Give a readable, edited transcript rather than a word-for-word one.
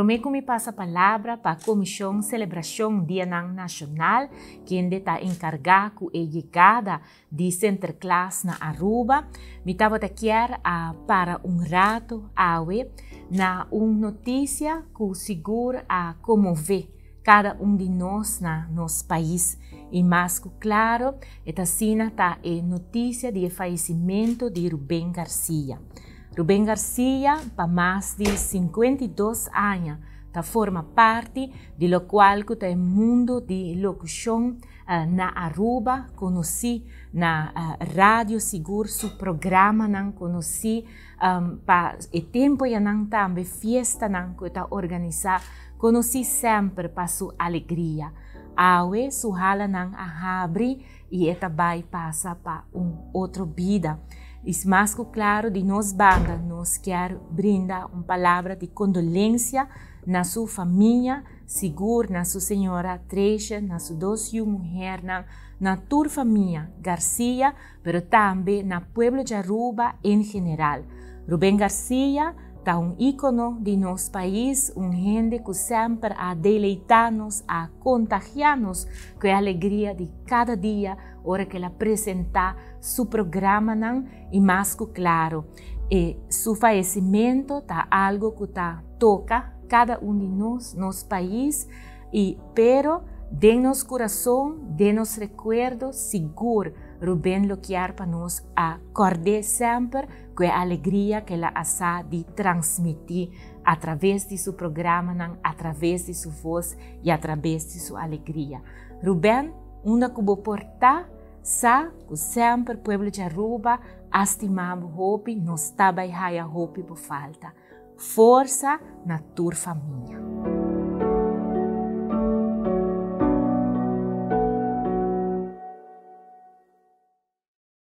me que me passa a palavra para a Comissão Celebração Dia Nacional, que ainda está encarregada com a chegada de Sinterklaas na Aruba. Me estava aqui para rato na notícia que segura a comover cada de nós na nosso país. E mais claro, esta cena está a notícia de falecimento de Rubén Garcia. Rubén Garcia, para mais de 52 anos, forma parte do qual que o mundo de locução na Aruba, conheci na rádio seguro, seu programa não conheci, para o tempo e não também festa não que está organizada, conheci sempre para sua alegria. Awe, sua hala não abre e esta vai passar para outra vida. E mais claro, de nós banda, nós quer brindar uma palavra de condolência na sua família, seguro na sua senhora Trecha, na sua duas mulheres, na tua família Garcia, mas também na pueblo de Aruba em geral. Rubén Garcia está ícone de nosso país, gente que sempre a deleitar-nos, a contagiar-nos com a alegria de cada dia, hora que ela apresenta seu programa, e mais claro, seu falecimento está algo que toca cada de nós, nosso país, pero de nosso coração, de nosso recuerdo, seguro, Rubén lo quer para nós acordar sempre com a alegria que ela asa de transmitir através de seu programa, através de sua voz e através de sua alegria. Rubén, onde que vou portar, sa que sempre o povo de Aruba estimamos hope, nós também há hope por falta. Força na tua família.